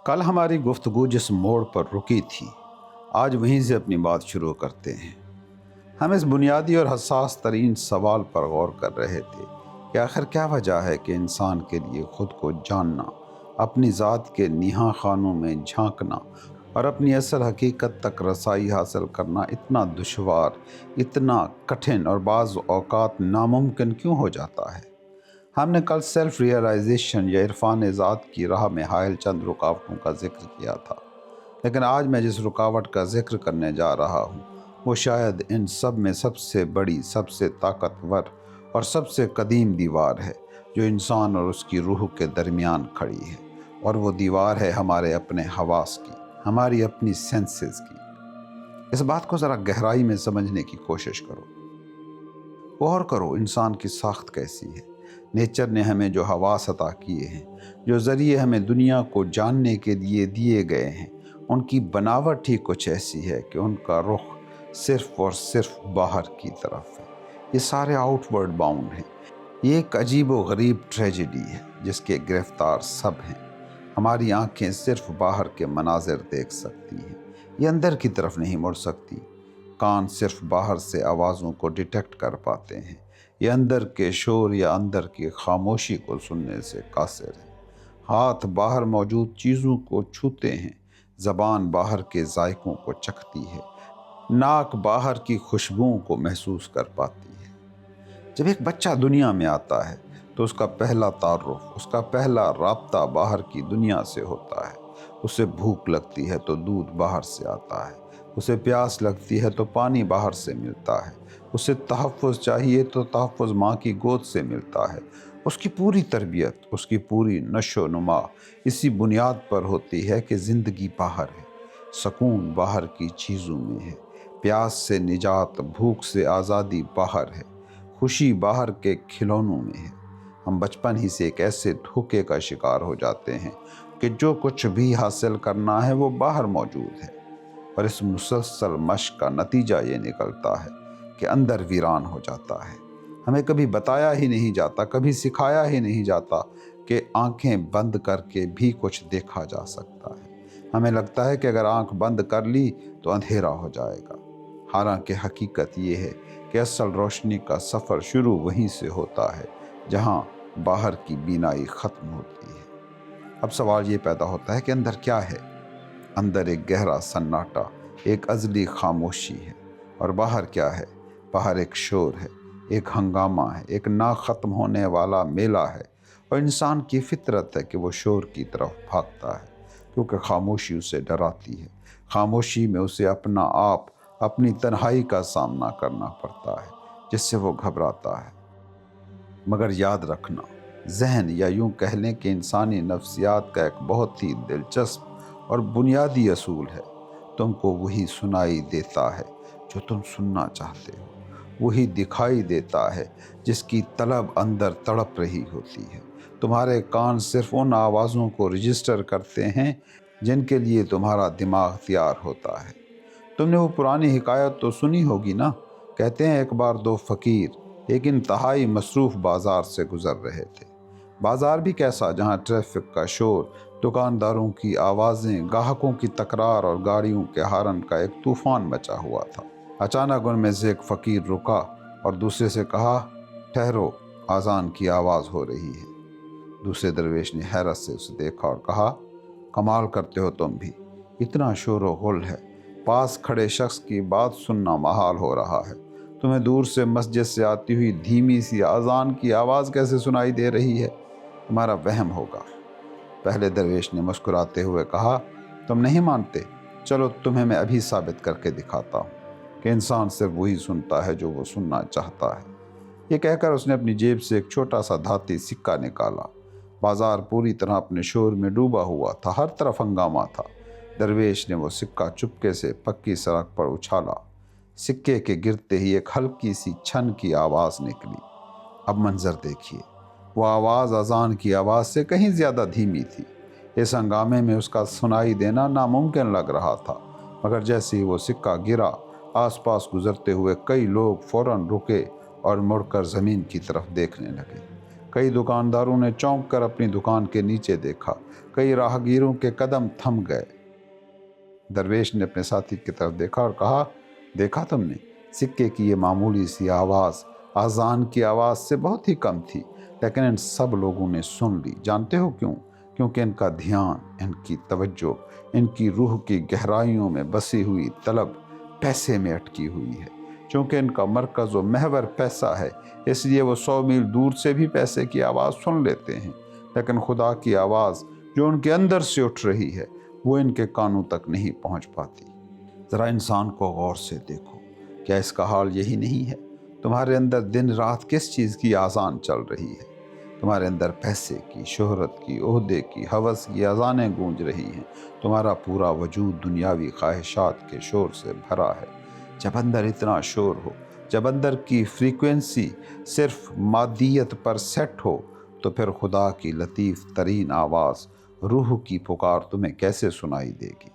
کل ہماری گفتگو جس موڑ پر رکی تھی، آج وہیں سے اپنی بات شروع کرتے ہیں۔ ہم اس بنیادی اور حساس ترین سوال پر غور کر رہے تھے کہ آخر کیا وجہ ہے کہ انسان کے لیے خود کو جاننا، اپنی ذات کے نیہا خانوں میں جھانکنا اور اپنی اصل حقیقت تک رسائی حاصل کرنا اتنا دشوار، اتنا کٹھن اور بعض اوقات ناممکن کیوں ہو جاتا ہے؟ ہم نے کل سیلف ریئلائزیشن یا عرفان ذات کی راہ میں حائل چند رکاوٹوں کا ذکر کیا تھا، لیکن آج میں جس رکاوٹ کا ذکر کرنے جا رہا ہوں وہ شاید ان سب میں سب سے بڑی، سب سے طاقتور اور سب سے قدیم دیوار ہے جو انسان اور اس کی روح کے درمیان کھڑی ہے، اور وہ دیوار ہے ہمارے اپنے حواس کی، ہماری اپنی سینسز کی۔ اس بات کو ذرا گہرائی میں سمجھنے کی کوشش کرو، غور کرو انسان کی ساخت کیسی ہے۔ نیچر نے ہمیں جو حواس عطا کیے ہیں، جو ذریعے ہمیں دنیا کو جاننے کے لیے دیے گئے ہیں، ان کی بناوٹ ہی کچھ ایسی ہے کہ ان کا رخ صرف اور صرف باہر کی طرف ہے۔ یہ سارے آؤٹ ورڈ باؤنڈ ہیں۔ یہ ایک عجیب و غریب ٹریجڈی ہے جس کے گرفتار سب ہیں۔ ہماری آنکھیں صرف باہر کے مناظر دیکھ سکتی ہیں، یہ اندر کی طرف نہیں مڑ سکتی۔ کان صرف باہر سے آوازوں کو ڈیٹیکٹ کر پاتے ہیں، یہ اندر کے شور یا اندر کی خاموشی کو سننے سے قاصر ہے۔ ہاتھ باہر موجود چیزوں کو چھوتے ہیں، زبان باہر کے ذائقوں کو چکھتی ہے، ناک باہر کی خوشبوؤں کو محسوس کر پاتی ہے۔ جب ایک بچہ دنیا میں آتا ہے تو اس کا پہلا تعارف، اس کا پہلا رابطہ باہر کی دنیا سے ہوتا ہے۔ اسے بھوک لگتی ہے تو دودھ باہر سے آتا ہے، اسے پیاس لگتی ہے تو پانی باہر سے ملتا ہے، اسے تحفظ چاہیے تو تحفظ ماں کی گود سے ملتا ہے۔ اس کی پوری تربیت، اس کی پوری نشو و نما اسی بنیاد پر ہوتی ہے کہ زندگی باہر ہے، سکون باہر کی چیزوں میں ہے، پیاس سے نجات، بھوک سے آزادی باہر ہے، خوشی باہر کے کھلونوں میں ہے۔ ہم بچپن ہی سے ایک ایسے دھوکے کا شکار ہو جاتے ہیں کہ جو کچھ بھی حاصل کرنا ہے وہ باہر موجود ہے، اور اس مسلسل مشق کا نتیجہ یہ نکلتا ہے کہ اندر ویران ہو جاتا ہے۔ ہمیں کبھی بتایا ہی نہیں جاتا، کبھی سکھایا ہی نہیں جاتا کہ آنکھیں بند کر کے بھی کچھ دیکھا جا سکتا ہے۔ ہمیں لگتا ہے کہ اگر آنکھ بند کر لی تو اندھیرا ہو جائے گا، حالانکہ حقیقت یہ ہے کہ اصل روشنی کا سفر شروع وہیں سے ہوتا ہے جہاں باہر کی بینائی ختم ہوتی ہے۔ اب سوال یہ پیدا ہوتا ہے کہ اندر کیا ہے؟ اندر ایک گہرا سناٹا، ایک ازلی خاموشی ہے، اور باہر کیا ہے؟ باہر ایک شور ہے، ایک ہنگامہ ہے، ایک نہ ختم ہونے والا میلہ ہے، اور انسان کی فطرت ہے کہ وہ شور کی طرف بھاگتا ہے، کیونکہ خاموشی اسے ڈراتی ہے۔ خاموشی میں اسے اپنا آپ، اپنی تنہائی کا سامنا کرنا پڑتا ہے جس سے وہ گھبراتا ہے۔ مگر یاد رکھنا، ذہن، یا یوں کہہ لیں کہ انسانی نفسیات کا ایک بہت ہی دلچسپ اور بنیادی اصول ہے: تم کو وہی سنائی دیتا ہے جو تم سننا چاہتے ہو، وہی دکھائی دیتا ہے جس کی طلب اندر تڑپ رہی ہوتی ہے۔ تمہارے کان صرف ان آوازوں کو رجسٹر کرتے ہیں جن کے لیے تمہارا دماغ تیار ہوتا ہے۔ تم نے وہ پرانی حکایت تو سنی ہوگی نا، کہتے ہیں ایک بار دو فقیر ایک انتہائی مصروف بازار سے گزر رہے تھے۔ بازار بھی کیسا، جہاں ٹریفک کا شور، دکانداروں کی آوازیں، گاہکوں کی تکرار اور گاڑیوں کے ہارن کا ایک طوفان مچا ہوا تھا۔ اچانک ان میں سے ایک فقیر رکا اور دوسرے سے کہا، ٹھہرو، اذان کی آواز ہو رہی ہے۔ دوسرے درویش نے حیرت سے اسے دیکھا اور کہا، کمال کرتے ہو تم بھی، اتنا شور و غل ہے، پاس کھڑے شخص کی بات سننا محال ہو رہا ہے، تمہیں دور سے مسجد سے آتی ہوئی دھیمی سی اذان کی آواز کیسے سنائی دے رہی ہے؟ تمہارا وہم ہوگا۔ پہلے درویش نے مسکراتے ہوئے کہا، تم نہیں مانتے؟ چلو تمہیں میں ابھی ثابت کر کے دکھاتا ہوں کہ انسان صرف وہی سنتا ہے جو وہ سننا چاہتا ہے۔ یہ کہہ کر اس نے اپنی جیب سے ایک چھوٹا سا دھاتی سکہ نکالا۔ بازار پوری طرح اپنے شور میں ڈوبا ہوا تھا، ہر طرف ہنگامہ تھا۔ درویش نے وہ سکہ چپکے سے پکی سڑک پر اچھالا۔ سکے کے گرتے ہی ایک ہلکی سی چھن کی آواز نکلی۔ اب منظر دیکھیے، وہ آواز اذان کی آواز سے کہیں زیادہ دھیمی تھی۔ اس ہنگامے میں اس کا سنائی دینا ناممکن لگ رہا تھا، مگر جیسے ہی وہ سکہ گرا، آس پاس گزرتے ہوئے کئی لوگ فوراً رکے اور مڑ کر زمین کی طرف دیکھنے لگے۔ کئی دکانداروں نے چونک کر اپنی دکان کے نیچے دیکھا، کئی راہگیروں کے قدم تھم گئے۔ درویش نے اپنے ساتھی کی طرف دیکھا اور کہا، دیکھا تم نے، سکے کی یہ معمولی سی آواز اذان کی آواز سے بہت ہی کم تھی، لیکن ان سب لوگوں نے سن لی۔ جانتے ہو کیوں؟ کیونکہ ان کا دھیان، ان کی توجہ، ان کی روح کی گہرائیوں میں بسی ہوئی طلب پیسے میں اٹکی ہوئی ہے۔ چونکہ ان کا مرکز و محور پیسہ ہے، اس لیے وہ 100 میل دور سے بھی پیسے کی آواز سن لیتے ہیں، لیکن خدا کی آواز جو ان کے اندر سے اٹھ رہی ہے وہ ان کے کانوں تک نہیں پہنچ پاتی۔ ذرا انسان کو غور سے دیکھو، کیا اس کا حال یہی نہیں ہے؟ تمہارے اندر دن رات کس چیز کی آذان چل رہی ہے؟ تمہارے اندر پیسے کی، شہرت کی، عہدے کی، ہوس کی اذانیں گونج رہی ہیں۔ تمہارا پورا وجود دنیاوی خواہشات کے شور سے بھرا ہے۔ جب اندر اتنا شور ہو، جب اندر کی فریکوینسی صرف مادیت پر سیٹ ہو، تو پھر خدا کی لطیف ترین آواز، روح کی پکار تمہیں کیسے سنائی دے گی؟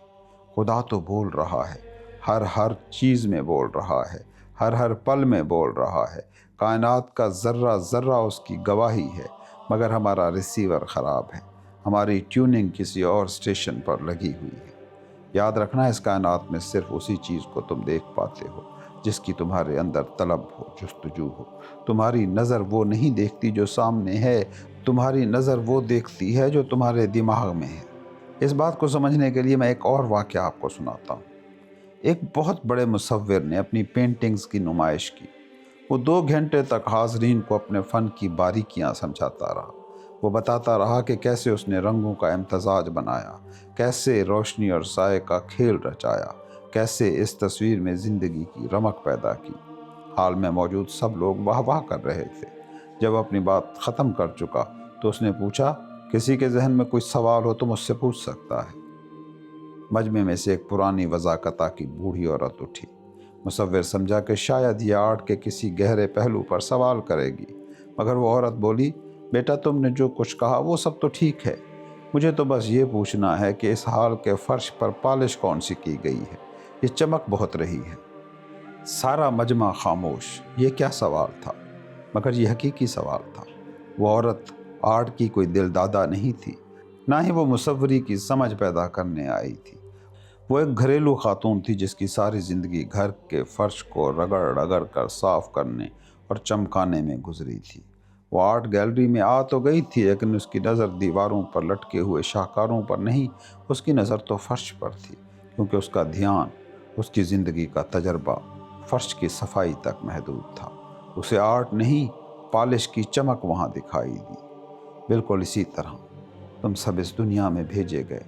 خدا تو بول رہا ہے، ہر چیز میں بول رہا ہے، ہر پل میں بول رہا ہے۔ کائنات کا ذرہ ذرہ اس کی گواہی ہے، مگر ہمارا ریسیور خراب ہے، ہماری ٹیوننگ کسی اور اسٹیشن پر لگی ہوئی ہے۔ یاد رکھنا، اس کائنات میں صرف اسی چیز کو تم دیکھ پاتے ہو جس کی تمہارے اندر طلب ہو، جستجو ہو۔ تمہاری نظر وہ نہیں دیکھتی جو سامنے ہے، تمہاری نظر وہ دیکھتی ہے جو تمہارے دماغ میں ہے۔ اس بات کو سمجھنے کے لیے میں ایک اور واقعہ آپ کو سناتا ہوں۔ ایک بہت بڑے مصور نے اپنی پینٹنگز کی نمائش کی۔ وہ 2 گھنٹے تک حاضرین کو اپنے فن کی باریکیاں سمجھاتا رہا۔ وہ بتاتا رہا کہ کیسے اس نے رنگوں کا امتزاج بنایا، کیسے روشنی اور سائے کا کھیل رچایا، کیسے اس تصویر میں زندگی کی رمق پیدا کی۔ حال میں موجود سب لوگ واہ واہ کر رہے تھے۔ جب اپنی بات ختم کر چکا تو اس نے پوچھا، کسی کے ذہن میں کوئی سوال ہو تو مجھ سے پوچھ سکتا ہے۔ مجمع میں سے ایک پرانی وضاقتہ کی بوڑھی عورت اٹھی۔ مصور سمجھا کہ شاید یہ آرٹ کے کسی گہرے پہلو پر سوال کرے گی، مگر وہ عورت بولی، بیٹا تم نے جو کچھ کہا وہ سب تو ٹھیک ہے، مجھے تو بس یہ پوچھنا ہے کہ اس ہال کے فرش پر پالش کون سی کی گئی ہے؟ یہ چمک بہت رہی ہے۔ سارا مجمع خاموش۔ یہ کیا سوال تھا؟ مگر یہ حقیقی سوال تھا۔ وہ عورت آرٹ کی کوئی دل دادا نہیں تھی، نہ ہی وہ مصوری کی سمجھ پیدا کرنے آئی تھی۔ وہ ایک گھریلو خاتون تھی جس کی ساری زندگی گھر کے فرش کو رگڑ رگڑ کر صاف کرنے اور چمکانے میں گزری تھی۔ وہ آرٹ گیلری میں آ تو گئی تھی، لیکن اس کی نظر دیواروں پر لٹکے ہوئے شاہکاروں پر نہیں، اس کی نظر تو فرش پر تھی، کیونکہ اس کا دھیان، اس کی زندگی کا تجربہ فرش کی صفائی تک محدود تھا۔ اسے آرٹ نہیں، پالش کی چمک وہاں دکھائی دی۔ بالکل اسی طرح تم سب اس دنیا میں بھیجے گئے۔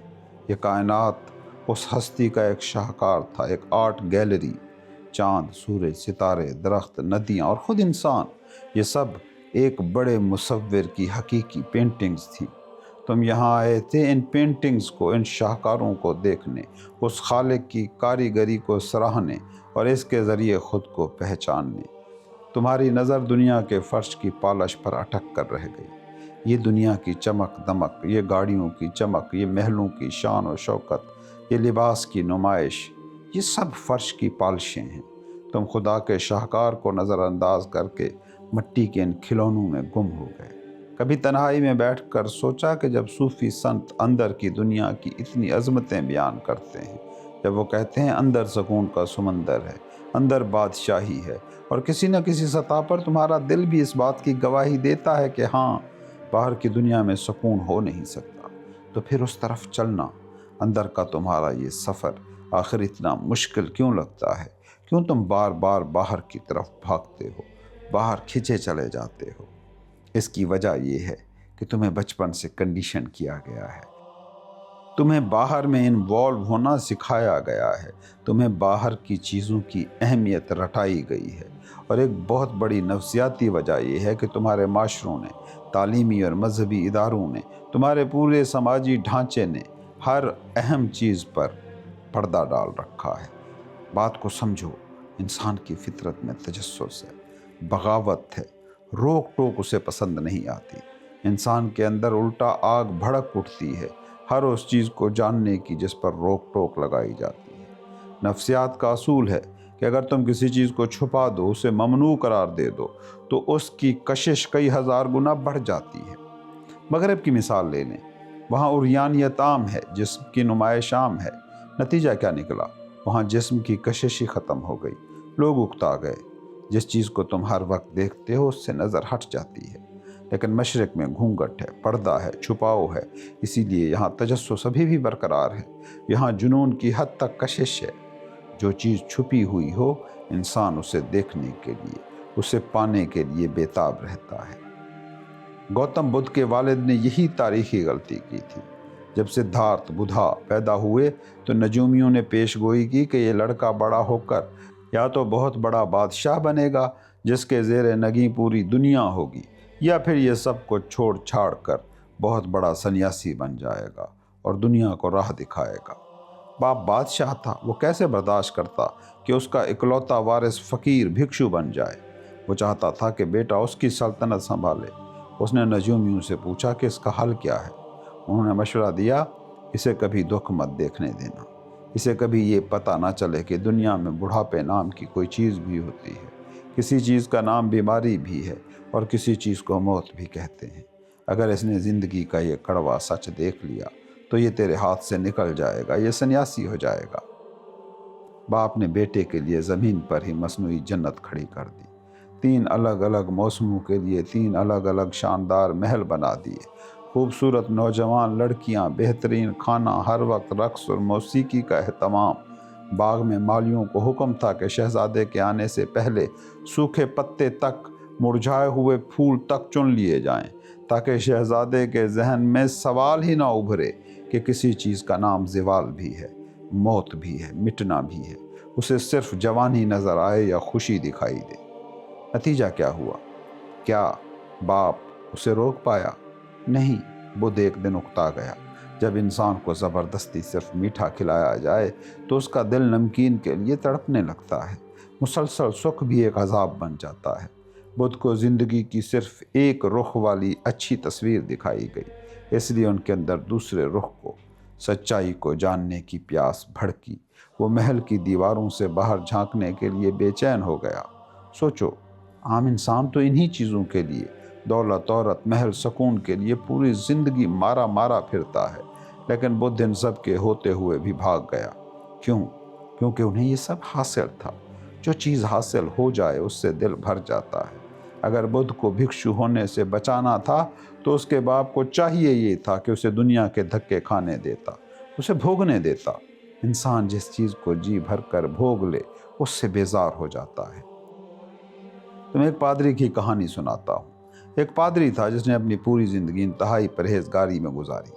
یہ کائنات اس ہستی کا ایک شاہکار تھا، ایک آرٹ گیلری۔ چاند، سورج، ستارے، درخت، ندیاں اور خود انسان، یہ سب ایک بڑے مصور کی حقیقی پینٹنگز تھی۔ تم یہاں آئے تھے ان پینٹنگز کو، ان شاہکاروں کو دیکھنے، اس خالق کی کاریگری کو سراہنے اور اس کے ذریعے خود کو پہچاننے۔ تمہاری نظر دنیا کے فرش کی پالش پر اٹک کر رہ گئی۔ یہ دنیا کی چمک دمک، یہ گاڑیوں کی چمک، یہ محلوں کی شان و شوکت، یہ لباس کی نمائش، یہ سب فرش کی پالشیں ہیں۔ تم خدا کے شاہکار کو نظر انداز کر کے مٹی کے ان کھلونوں میں گم ہو گئے۔ کبھی تنہائی میں بیٹھ کر سوچا کہ جب صوفی سنت اندر کی دنیا کی اتنی عظمتیں بیان کرتے ہیں، جب وہ کہتے ہیں اندر سکون کا سمندر ہے، اندر بادشاہی ہے، اور کسی نہ کسی سطح پر تمہارا دل بھی اس بات کی گواہی دیتا ہے کہ ہاں، باہر کی دنیا میں سکون ہو نہیں سکتا، تو پھر اس طرف چلنا، اندر کا تمہارا یہ سفر آخر اتنا مشکل کیوں لگتا ہے؟ کیوں تم بار بار باہر کی طرف بھاگتے ہو، باہر کھنچے چلے جاتے ہو؟ اس کی وجہ یہ ہے کہ تمہیں بچپن سے کنڈیشن کیا گیا ہے، تمہیں باہر میں انوالو ہونا سکھایا گیا ہے، تمہیں باہر کی چیزوں کی اہمیت رٹائی گئی ہے، اور ایک بہت بڑی نفسیاتی وجہ یہ ہے کہ تمہارے معاشروں نے، تعلیمی اور مذہبی اداروں نے، تمہارے پورے سماجی ڈھانچے نے ہر اہم چیز پر پردہ ڈال رکھا ہے۔ بات کو سمجھو، انسان کی فطرت میں تجسس ہے، بغاوت ہے، روک ٹوک اسے پسند نہیں آتی۔ انسان کے اندر الٹا آگ بھڑک اٹھتی ہے ہر اس چیز کو جاننے کی جس پر روک ٹوک لگائی جاتی ہے۔ نفسیات کا اصول ہے کہ اگر تم کسی چیز کو چھپا دو، اسے ممنوع قرار دے دو، تو اس کی کشش کئی ہزار گنا بڑھ جاتی ہے۔ مغرب کی مثال لے لیں، وہاں عریانیت عام ہے، جسم کی نمائش عام ہے۔ نتیجہ کیا نکلا؟ وہاں جسم کی کشش ہی ختم ہو گئی، لوگ اکتا گئے۔ جس چیز کو تم ہر وقت دیکھتے ہو اس سے نظر ہٹ جاتی ہے۔ لیکن مشرق میں گھونگھٹ ہے، پردہ ہے، چھپاؤ ہے، اسی لیے یہاں تجسس ابھی بھی برقرار ہے۔ یہاں جنون کی حد تک کشش ہے۔ جو چیز چھپی ہوئی ہو، انسان اسے دیکھنے کے لیے، اسے پانے کے لیے بےتاب رہتا ہے۔ گوتم بدھ کے والد نے یہی تاریخی غلطی کی تھی۔ جب سدھارتھ بدھا پیدا ہوئے تو نجومیوں نے پیش گوئی کی کہ یہ لڑکا بڑا ہو کر یا تو بہت بڑا بادشاہ بنے گا جس کے زیر نگیں پوری دنیا ہوگی، یا پھر یہ سب کو چھوڑ چھاڑ کر بہت بڑا سنیاسی بن جائے گا اور دنیا کو راہ دکھائے گا۔ باپ بادشاہ تھا، وہ کیسے برداشت کرتا کہ اس کا اکلوتا وارث فقیر بھکشو بن جائے؟ وہ چاہتا تھا کہ بیٹا اس کی سلطنت سنبھالے۔ اس نے نجومیوں سے پوچھا کہ اس کا حل کیا ہے۔ انہوں نے مشورہ دیا، اسے کبھی دکھ مت دیکھنے دینا، اسے کبھی یہ پتہ نہ چلے کہ دنیا میں بڑھاپے نام کی کوئی چیز بھی ہوتی ہے۔ کسی چیز کا نام بیماری بھی ہے اور کسی چیز کو موت بھی کہتے ہیں۔ اگر اس نے زندگی کا یہ کڑوا سچ دیکھ لیا تو یہ تیرے ہاتھ سے نکل جائے گا، یہ سنیاسی ہو جائے گا۔ باپ نے بیٹے کے لیے زمین پر ہی مصنوعی جنت کھڑی کر دی۔ 3 الگ الگ موسموں کے لیے 3 الگ الگ شاندار محل بنا دیے، خوبصورت نوجوان لڑکیاں، بہترین کھانا، ہر وقت رقص اور موسیقی کا اہتمام۔ باغ میں مالیوں کو حکم تھا کہ شہزادے کے آنے سے پہلے سوکھے پتے تک، مرجھائے ہوئے پھول تک چن لیے جائیں، تاکہ شہزادے کے ذہن میں سوال ہی نہ ابھرے کہ کسی چیز کا نام زوال بھی ہے، موت بھی ہے، مٹنا بھی ہے، اسے صرف جوانی نظر آئے یا خوشی دکھائی دے۔ نتیجہ کیا ہوا؟ کیا باپ اسے روک پایا؟ نہیں، بدھ ایک دن اکتا گیا۔ جب انسان کو زبردستی صرف میٹھا کھلایا جائے تو اس کا دل نمکین کے لیے تڑپنے لگتا ہے۔ مسلسل سکھ بھی ایک عذاب بن جاتا ہے۔ بدھ کو زندگی کی صرف ایک رخ والی اچھی تصویر دکھائی گئی، اس لیے ان کے اندر دوسرے رخ کو، سچائی کو جاننے کی پیاس بھڑکی۔ وہ محل کی دیواروں سے باہر جھانکنے کے لیے بے چین ہو گیا۔ سوچو، عام انسان تو انہی چیزوں کے لیے، دولت، عورت، محل، سکون کے لیے پوری زندگی مارا مارا پھرتا ہے، لیکن بدھ ان سب کے ہوتے ہوئے بھی بھاگ گیا۔ کیوں؟ کیونکہ انہیں یہ سب حاصل تھا۔ جو چیز حاصل ہو جائے اس سے دل بھر جاتا ہے۔ اگر بدھ کو بھکشو ہونے سے بچانا تھا تو اس کے باپ کو چاہیے یہ تھا کہ اسے دنیا کے دھکے کھانے دیتا، اسے بھوگنے دیتا۔ انسان جس چیز کو جی بھر کر بھوگ لے اس سے بیزار ہو جاتا ہے۔ تمہیں ایک پادری کی کہانی سناتا ہوں۔ ایک پادری تھا جس نے اپنی پوری زندگی انتہائی پرہیزگاری میں گزاری۔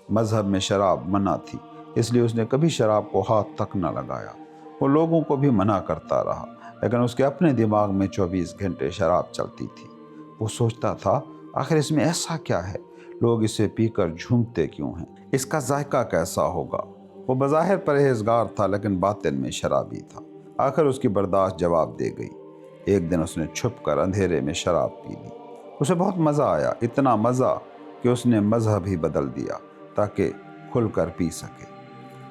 مذہب میں شراب منع تھی، اس لیے اس نے کبھی شراب کو ہاتھ تک نہ لگایا۔ وہ لوگوں کو بھی منع کرتا رہا، لیکن اس کے اپنے دماغ میں 24 گھنٹے شراب چلتی تھی۔ وہ سوچتا تھا، آخر اس میں ایسا کیا ہے؟ لوگ اسے پی کر جھومتے کیوں ہیں؟ اس کا ذائقہ کیسا ہوگا؟ وہ بظاہر پرہیزگار تھا لیکن باطن میں شرابی تھا۔ آخر اس کی برداشت جواب دے گئی۔ ایک دن اس نے چھپ کر اندھیرے میں شراب پی لی۔ اسے بہت مزہ آیا، اتنا مزہ کہ اس نے مذہب ہی بدل دیا تاکہ کھل کر پی سکے۔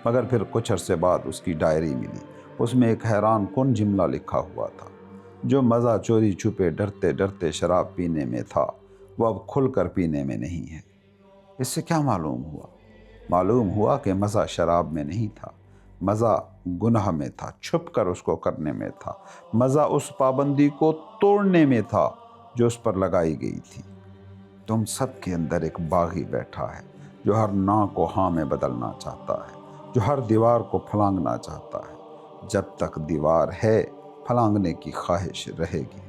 مگر پھر کچھ عرصے بعد اس کی ڈائری ملی۔ اس میں ایک حیران کن جملہ لکھا ہوا تھا، جو مزہ چوری چھپے ڈرتے ڈرتے شراب پینے میں تھا وہ اب کھل کر پینے میں نہیں ہے۔ اس سے کیا معلوم ہوا؟ معلوم ہوا کہ مزہ شراب میں نہیں تھا، مزہ گناہ میں تھا، چھپ کر اس کو کرنے میں تھا۔ مزہ اس پابندی کو توڑنے میں تھا جو اس پر لگائی گئی تھی۔ تم سب کے اندر ایک باغی بیٹھا ہے جو ہر نا کو ہاں میں بدلنا چاہتا ہے، جو ہر دیوار کو پھلانگنا چاہتا ہے۔ جب تک دیوار ہے پھلانگنے کی خواہش رہے گی۔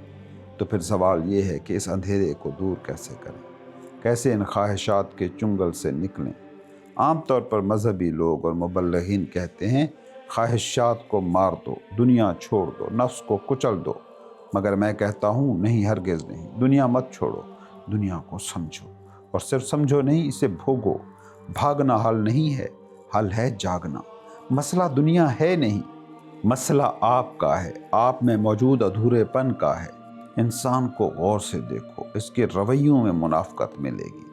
تو پھر سوال یہ ہے کہ اس اندھیرے کو دور کیسے کریں، کیسے ان خواہشات کے چنگل سے نکلیں۔ عام طور پر مذہبی لوگ اور مبلغین کہتے ہیں خواہشات کو مار دو، دنیا چھوڑ دو، نفس کو کچل دو، مگر میں کہتا ہوں نہیں، ہرگز نہیں۔ دنیا مت چھوڑو، دنیا کو سمجھو، اور صرف سمجھو نہیں، اسے بھوگو۔ بھاگنا حل نہیں ہے، حل ہے جاگنا۔ مسئلہ دنیا ہے نہیں، مسئلہ آپ کا ہے، آپ میں موجود ادھورے پن کا ہے۔ انسان کو غور سے دیکھو، اس کے رویوں میں منافقت ملے گی۔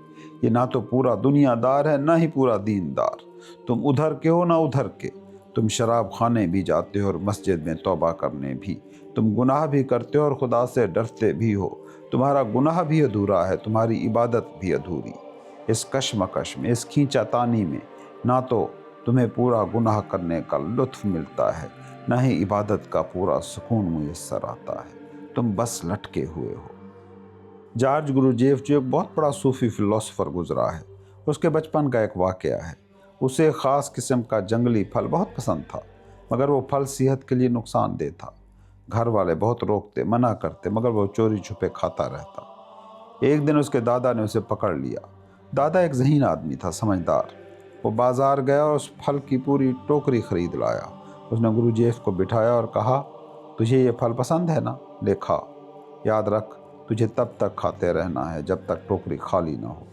یہ نہ تو پورا دنیا دار ہے، نہ ہی پورا دین دار۔ تم ادھر کے ہو نہ ادھر کے، تم شراب خانے بھی جاتے ہو اور مسجد میں توبہ کرنے بھی، تم گناہ بھی کرتے ہو اور خدا سے ڈرتے بھی ہو، تمہارا گناہ بھی ادھورا ہے، تمہاری عبادت بھی ادھوری۔ اس کشمکش میں، اس کھینچا تانی میں نہ تو تمہیں پورا گناہ کرنے کا لطف ملتا ہے، نہ ہی عبادت کا پورا سکون میسر آتا ہے، تم بس لٹکے ہوئے ہو۔ جارج گروجیف جو ایک بہت بڑا صوفی فلسفر گزرا ہے، اس کے بچپن کا ایک واقعہ ہے۔ اسے ایک خاص قسم کا جنگلی پھل بہت پسند تھا، مگر وہ پھل صحت کے لیے نقصان دہ تھا۔ گھر والے بہت روکتے، منع کرتے، مگر وہ چوری چھپے کھاتا رہتا۔ ایک دن اس کے دادا نے اسے پکڑ لیا۔ دادا ایک ذہین آدمی تھا، سمجھدار۔ وہ بازار گیا اور اس پھل کی پوری ٹوکری خرید لایا۔ اس نے گروجیف کو بٹھایا اور کہا، تجھے یہ پھل پسند ہے نا؟ لے کھا۔ یاد رکھ، تجھے تب تک کھاتے رہنا ہے جب تک ٹوکری خالی نہ ہو۔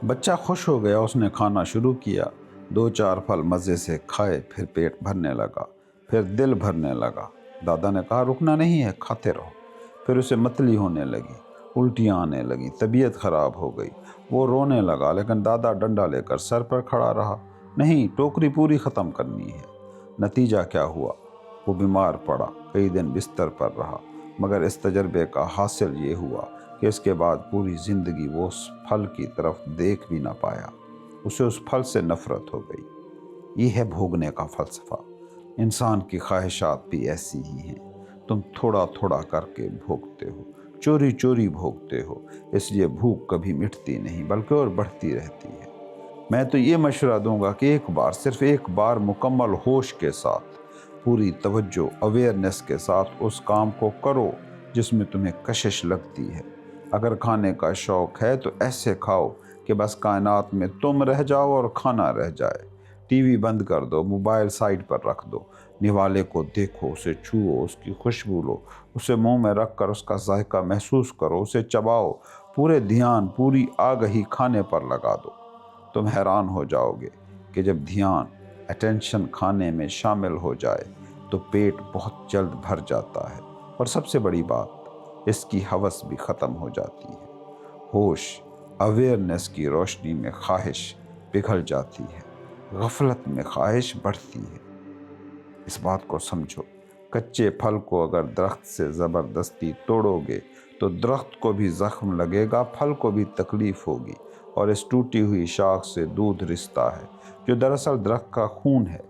بچہ خوش ہو گیا، اس نے کھانا شروع کیا۔ 2-4 پھل مزے سے کھائے، پھر پیٹ بھرنے لگا، پھر دل بھرنے لگا۔ دادا نے کہا، رکنا نہیں ہے، کھاتے رہو۔ پھر اسے متلی ہونے لگی، الٹیاں آنے لگیں، طبیعت خراب ہو گئی۔ وہ رونے لگا، لیکن دادا ڈنڈا لے کر سر پر کھڑا رہا۔ نہیں، ٹوکری پوری ختم کرنی ہے۔ نتیجہ کیا ہوا؟ وہ بیمار پڑا، کئی دن بستر پر رہا، مگر اس تجربے کا حاصل یہ ہوا کہ اس کے بعد پوری زندگی وہ اس پھل کی طرف دیکھ بھی نہ پایا۔ اسے اس پھل سے نفرت ہو گئی۔ یہ ہے بھوگنے کا فلسفہ۔ انسان کی خواہشات بھی ایسی ہی ہیں۔ تم تھوڑا تھوڑا کر کے بھوگتے ہو، چوری چوری بھوگتے ہو، اس لیے بھوک کبھی مٹتی نہیں بلکہ اور بڑھتی رہتی ہے۔ میں تو یہ مشورہ دوں گا کہ ایک بار، صرف ایک بار مکمل ہوش کے ساتھ، پوری توجہ، اویئرنیس کے ساتھ اس کام کو کرو جس میں تمہیں کشش لگتی ہے۔ اگر کھانے کا شوق ہے تو ایسے کھاؤ کہ بس کائنات میں تم رہ جاؤ اور کھانا رہ جائے۔ ٹی وی بند کر دو، موبائل سائڈ پر رکھ دو، نوالے کو دیکھو، اسے چھوؤ، اس کی خوشبو لو، اسے منہ میں رکھ کر اس کا ذائقہ محسوس کرو، اسے چباؤ، پورے دھیان، پوری آگہی کھانے پر لگا دو۔ تم حیران ہو جاؤ گے کہ جب دھیان، اٹینشن کھانے میں شامل ہو جائے تو پیٹ بہت جلد بھر جاتا ہے، اور سب سے بڑی بات، اس کی ہوس بھی ختم ہو جاتی ہے۔ ہوش، اویئرنیس کی روشنی میں خواہش پگھل جاتی ہے، غفلت میں خواہش بڑھتی ہے۔ اس بات کو سمجھو، کچے پھل کو اگر درخت سے زبردستی توڑو گے تو درخت کو بھی زخم لگے گا، پھل کو بھی تکلیف ہوگی، اور اس ٹوٹی ہوئی شاخ سے دودھ رستا ہے جو دراصل درخت کا خون ہے۔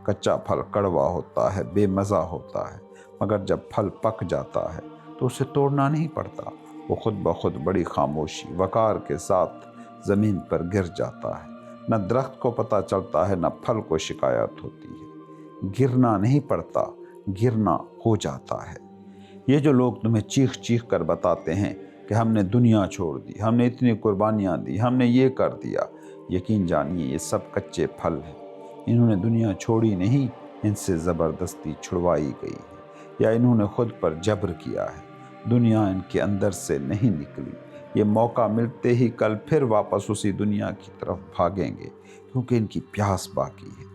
کچا پھل کڑوا ہوتا ہے، بے مزہ ہوتا ہے، مگر جب پھل پک جاتا ہے تو اسے توڑنا نہیں پڑتا، وہ خود بخود بڑی خاموشی، وقار کے ساتھ زمین پر گر جاتا ہے۔ نہ درخت کو پتہ چلتا ہے، نہ پھل کو شکایت ہوتی ہے۔ گرنا نہیں پڑتا، گرنا ہو جاتا ہے۔ یہ جو لوگ تمہیں چیخ چیخ کر بتاتے ہیں کہ ہم نے دنیا چھوڑ دی، ہم نے اتنی قربانیاں دی، ہم نے یہ کر دیا، یقین جانیے یہ سب کچے پھل ہیں۔ انہوں نے دنیا چھوڑی نہیں، ان سے زبردستی چھڑوائی گئی ہے، یا انہوں نے خود پر جبر کیا ہے۔ دنیا ان کے اندر سے نہیں نکلی، یہ موقع ملتے ہی کل پھر واپس اسی دنیا کی طرف بھاگیں گے، کیونکہ ان کی پیاس باقی ہے۔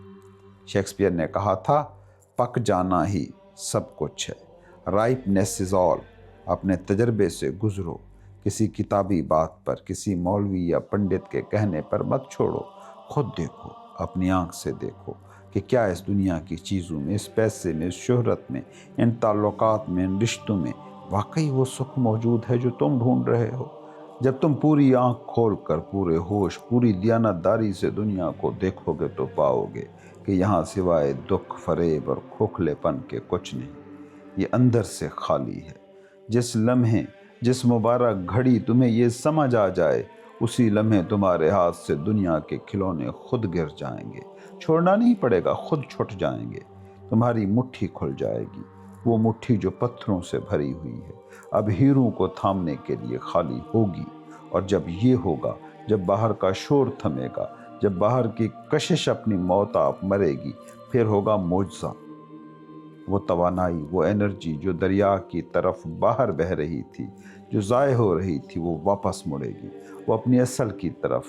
شیکسپیئر نے کہا تھا، پک جانا ہی سب کچھ ہے، رائپنیس از آل۔ اپنے تجربے سے گزرو، کسی کتابی بات پر، کسی مولوی یا پنڈت کے کہنے پر مت چھوڑو، خود دیکھو، اپنی آنکھ سے دیکھو کہ کیا اس دنیا کی چیزوں میں، اس پیسے میں، اس شہرت میں، ان تعلقات میں، ان رشتوں میں واقعی وہ سکھ موجود ہے جو تم ڈھونڈ رہے ہو۔ جب تم پوری آنکھ کھول کر، پورے ہوش، پوری دیانتداری سے دنیا کو دیکھو گے تو پاؤ گے کہ یہاں سوائے دکھ، فریب اور کھوکھلے پن کے کچھ نہیں۔ یہ اندر سے خالی ہے۔ جس لمحے، جس مبارک گھڑی تمہیں یہ سمجھ آ جائے، اسی لمحے تمہارے ہاتھ سے دنیا کے کھلونے خود گر جائیں گے۔ چھوڑنا نہیں پڑے گا، خود چھٹ جائیں گے۔ تمہاری مٹھی کھل جائے گی، وہ مٹھی جو پتھروں سے بھری ہوئی ہے، اب ہیروں کو تھامنے کے لیے خالی ہوگی۔ اور جب یہ ہوگا، جب باہر کا شور تھمے گا، جب باہر کی کشش اپنی موت آپ مرے گی، پھر ہوگا معجزہ۔ وہ توانائی، وہ انرجی جو دریا کی طرف باہر بہہ رہی تھی، جو ضائع ہو رہی تھی، وہ واپس مڑے گی، وہ اپنی اصل کی طرف،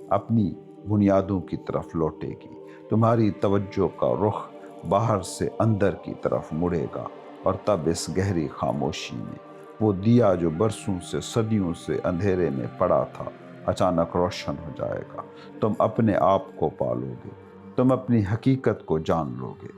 اپنی بنیادوں کی طرف لوٹے گی۔ تمہاری توجہ کا رخ باہر سے اندر کی طرف مڑے گا، اور تب اس گہری خاموشی میں وہ دیا جو برسوں سے، صدیوں سے اندھیرے میں پڑا تھا، اچانک روشن ہو جائے گا۔ تم اپنے آپ کو پالو گے، تم اپنی حقیقت کو جان لو گے۔